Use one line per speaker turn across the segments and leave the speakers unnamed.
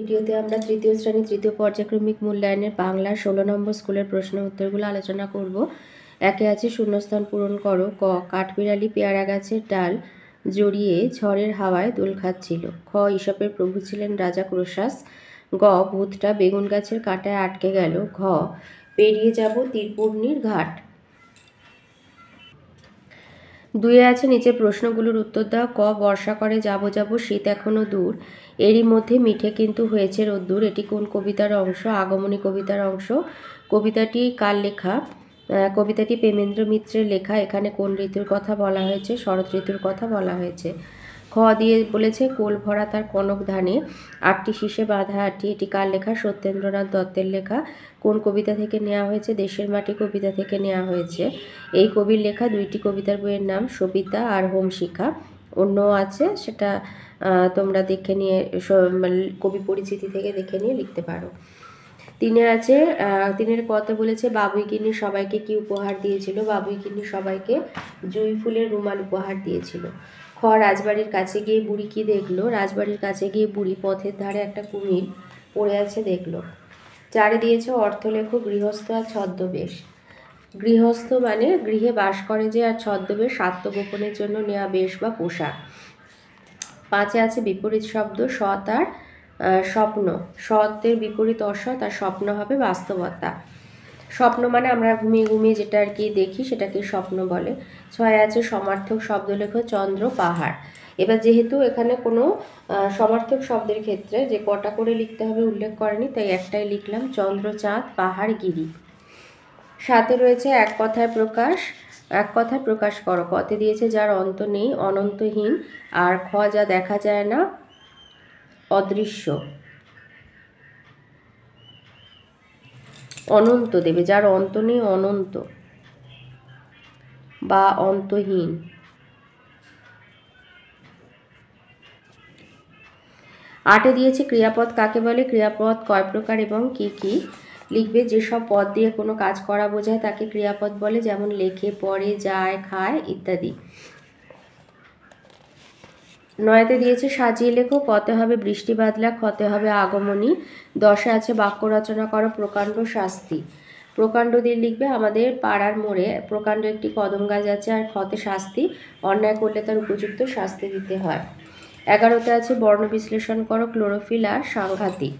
ভিডিওতে আমরা তৃতীয় শ্রেণী তৃতীয় পর্যায়ক্রমিক মূল্যায়নের বাংলার 16 নম্বর স্কুলের প্রশ্ন উত্তরগুলো আলোচনা করব। একে আছে শূন্যস্থান পূরণ করো। ক, কাঠবিড়ালি পেয়ারা গাছের ডাল জড়িয়ে ঝড়ের হাওয়ায় দোল খাচ্ছিল। খ, ঈশপের প্রভু ছিলেন রাজা ক্রোশাস। গ, ভূতটা বেগুন গাছের কাঁটায় আটকে গেল। ঘ, পেরিয়ে যাব তীরপূর্ণির ঘাট। দুয়ে আছে নিচের প্রশ্নগুলোর উত্তর দাও। ক, বর্ষা করে যাব যাব শীত এখনো দূর, এরই মধ্যে মিঠে কিন্তু হয়েছে রোদ্দুর। এটি কোন কবিতার অংশ? আগমনী কবিতার অংশ। কবিতাটি কার লেখা? কবিতাটি প্রেমেন্দ্র মিত্রের লেখা। এখানে কোন ঋতুর কথা বলা হয়েছে? শরৎ ঋতুর কথা বলা হয়েছে। খ দিয়ে বলেছে কোল ভরা তার কনক ধানে, আটটি শীষে বাঁধা আটটি। এটি কার লেখা? সত্যেন্দ্রনাথ দত্তের লেখা। কোন কবিতা থেকে নেওয়া হয়েছে? দেশের মাটি কবিতা থেকে নেওয়া হয়েছে। এই কবির লেখা দুইটি কবিতার বইয়ের নাম সবিতা আর হোমশিখা। অন্য আছে, সেটা তোমরা দেখে নিয়ে কবি পরিচিতি থেকে দেখে নিয়ে লিখতে পারো। তিনে আছে তিনের কতে বলেছে বাবুইগিন্নি সবাইকে কি উপহার দিয়েছিল? বাবুইগিন্নি সবাইকে জুঁই ফুলের রুমাল উপহার দিয়েছিল। খ, রাজবাড়ির কাছে গিয়ে বুড়ি কি দেখলো? রাজবাড়ির কাছে গিয়ে বুড়ি পথের ধারে একটা কুমির পড়ে আছে দেখলো। চারে দিয়েছে অর্থ লেখো গৃহস্থ আর ছদ্মবেশ। গৃহস্থ মানে গৃহে বাস করে যে, আর ছদ্মবেশ আত্মগোপনের জন্য নেওয়া বেশ বা পোশাক। পাঁচে আছে বিপরীত শব্দ সৎ আর স্বপ্ন। সতের বিপরীত অসৎ, আর স্বপ্ন হবে বাস্তবতা। স্বপ্ন মানে আমরা ঘুমিয়ে ঘুমিয়ে যেটা আর কি দেখি সেটাকে স্বপ্ন বলে। ছয় আছে সমার্থক শব্দ লেখো চন্দ্র পাহাড়। এবার যেহেতু এখানে কোনো সমার্থক শব্দের ক্ষেত্রে যে কটা করে লিখতে হবে উল্লেখ করেনি, তাই একটাই লিখলাম, চন্দ্র চাঁদ পাহাড় গিরি। সাথে রয়েছে এক কথায় প্রকাশ। এক কথায় প্রকাশ করো। কতে দিয়েছে যার অন্ত নেই অনন্তহীন, আর খ, যা দেখা যায় না অদৃশ্য। অনন্ত দেবে, যার অন্ত নেই অনন্ত বা অন্তহীন। আটে দিয়েছে ক্রিয়াপদ কাকে বলে? ক্রিয়াপদ কয় প্রকার এবং কি কি? লিখবে যেসব পদ দিয়ে কোনো কাজ করা বোঝায় তাকে ক্রিয়াপদ বলে, যেমন লেখে, পড়ে, যায়, খায় ইত্যাদি। নয়তে দিয়েছে সাজিয়ে লেখো। কতে হবে বৃষ্টি বাদলা, খতে হবে আগমনী। দশে আছে বাক্য রচনা করো প্রকাণ্ড শাস্তি। প্রকাণ্ড দিয়ে লিখবে আমাদের পাড়ার মোড়ে প্রকাণ্ড একটি কদম গাছ আছে, আর খতে শাস্তি, অন্যায় করলে তার উপযুক্ত শাস্তি দিতে হয়। 11তে আছে বর্ণ বিশ্লেষণ করো ক্লোরোফিল আর সাংঘাতিক।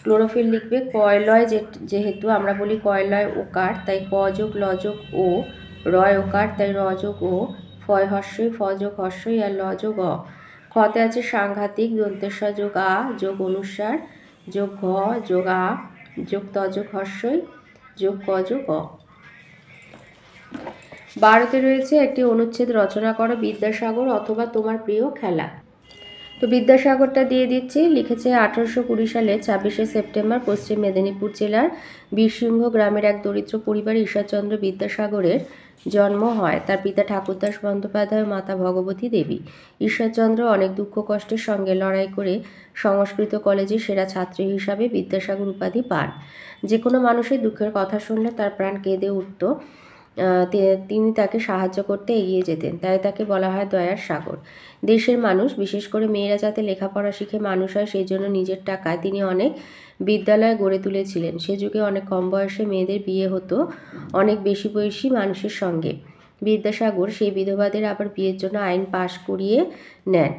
ক্লোরোফিল লিখবে কয়লয়, যেহেতু আমরা বলি কয়লয় ওকার, তাই ক যোগ ল যোগ ও, রয় ওকার তাই র যোগ ও, ফয় হর্ষই ফ যোগ হর্ষই আর ল যোগ অ। খতে আছে সাংঘাতিক দন্তেশ্ব যোগ আ যোগ অনুস্বার যোগ ঘ যোগ আ যোগ ত যোগ হর্ষই যোগ ক যোগ অ। 12তে রয়েছে একটি অনুচ্ছেদ রচনা করো বিদ্যাসাগর অথবা তোমার প্রিয় খেলা। তো বিদ্যাসাগরটা দিয়ে দিচ্ছি। লিখেছে 1820 সালে 26শে সেপ্টেম্বর পশ্চিম মেদিনীপুর জেলার বীরসিংহ গ্রামের এক দরিদ্র পরিবারে ঈশ্বরচন্দ্র বিদ্যাসাগরের জন্ম হয়। তার পিতা ঠাকুরদাস বন্দ্যোপাধ্যায় ও মাতা ভগবতী দেবী। ঈশ্বরচন্দ্র অনেক দুঃখ কষ্টের সঙ্গে লড়াই করে সংস্কৃত কলেজে সেরা ছাত্রী হিসাবে বিদ্যাসাগর উপাধি পান। যে কোনো মানুষের দুঃখের কথা শুনলে তার প্রাণ কেঁদে উঠত। তিনি তাকে সাহায্য করতে এগিয়ে যেতেন, তাই তাকে বলা হয় দয়ার সাগর। দেশের মানুষ, বিশেষ করে মেয়েরা যাতে লেখাপড়া শিখে মানুষ হয় সেই জন্য নিজের টাকায় তিনি অনেক বিদ্যালয় গড়ে তুলেছিলেন। সে যুগে অনেক কম বয়সে মেয়েদের বিয়ে হতো অনেক বেশি বয়সী মানুষের সঙ্গে। বিদ্যাসাগর সেই বিধবাদের আবার বিয়ের জন্য আইন পাশ করিয়ে নেন।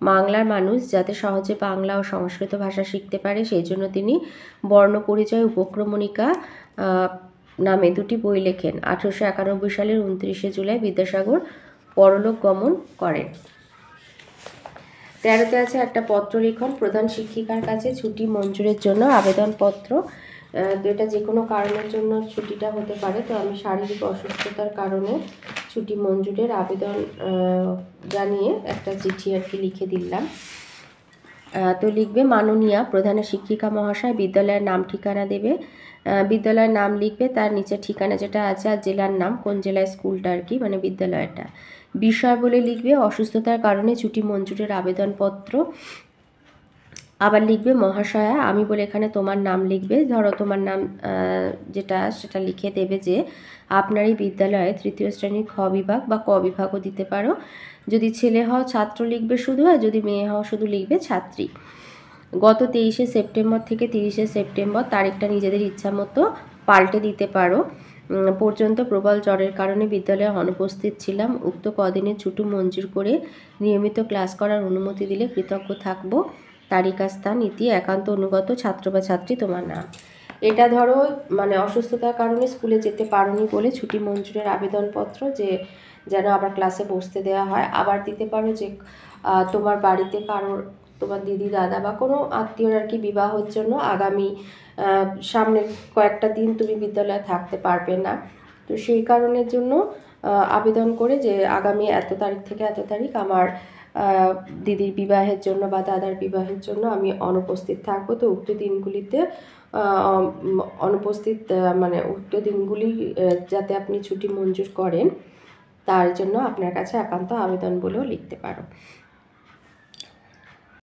বাংলার মানুষ যাতে সহজে বাংলা ও সংস্কৃত ভাষা শিখতে পারে সেই জন্য তিনি বর্ণপরিচয় উপক্রমণিকা নামে দুটি বই লেখেন। 1891 সালের 29শে জুলাই বিদ্যাসাগর পরলোক গমন করেন। 13তে আছে একটা পত্র লিখন প্রধান শিক্ষিকার কাছে ছুটি মঞ্জুরের জন্য আবেদনপত্র। তো এটা যে কোনো কারণের জন্য ছুটিটা হতে পারে। তো আমি শারীরিক অসুস্থতার কারণে ছুটি মঞ্জুরের আবেদন জানিয়ে একটা চিঠি আর কি লিখে দিলাম। তো লিখবে মাননীয়া প্রধান শিক্ষিকা মহাশয়, বিদ্যালয়ের নাম ঠিকানা দেবে। বিদ্যালয়ের নাম লিখবে, তার নিচে ঠিকানা যেটা আছে, আর জেলার নাম, কোন জেলায় স্কুলটা আর কি, মানে বিদ্যালয়টা। বিষয় বলে লিখবে অসুস্থতার কারণে ছুটি মঞ্জুরের আবেদনপত্র। আবার লিখবে মহাশয়া, আমি বলে এখানে তোমার নাম লিখবে। ধরো তোমার নাম যেটা সেটা লিখে দেবে যে আপনার এই বিদ্যালয়ে তৃতীয় শ্রেণীর খ বিভাগ বা ক বিভাগও দিতে পারো। যদি ছেলে হও ছাত্র লিখবে শুধু, আর যদি মেয়ে হও শুধু লিখবে ছাত্রী। গত 23শে সেপ্টেম্বর থেকে 30শে সেপ্টেম্বর তারিখটা নিজেদের ইচ্ছা মতো পাল্টে দিতে পারো। পর্যন্ত প্রবল জ্বরের কারণে বিদ্যালয়ে অনুপস্থিত ছিলাম। উক্ত কদিনের ছুটি মঞ্জুর করে নিয়মিত ক্লাস করার অনুমতি দিলে কৃতজ্ঞ থাকব। তালিকা স্থান ইতি একান্ত অনুগত ছাত্র বা ছাত্রী তোমার নাম। এটা ধরো মানে অসুস্থতার কারণে স্কুলে যেতে পারোনি বলে ছুটি মঞ্জুরের আবেদনপত্র, যে যেন আবার ক্লাসে বসতে দেওয়া হয়। আবার দিতে পারো যে তোমার বাড়িতে কারোর, তোমার দিদি দাদা বা কোনো আত্মীয়র আর কি বিবাহের জন্য আগামী সামনের কয়েকটা দিন তুমি বিদ্যালয়ে থাকতে পারবে না, তো সেই কারণের জন্য আবেদন করে যে আগামী এত তারিখ থেকে এত তারিখ আমার দিদির বিবাহের জন্য বা দাদার বিবাহের জন্য আমি অনুপস্থিত থাকবো। তো উক্ত দিনগুলিতে অনুপস্থিত মানে উক্ত দিনগুলি যাতে আপনি ছুটি মঞ্জুর করেন তার জন্য আপনার কাছে একান্ত আবেদন বলেও লিখতে পারো।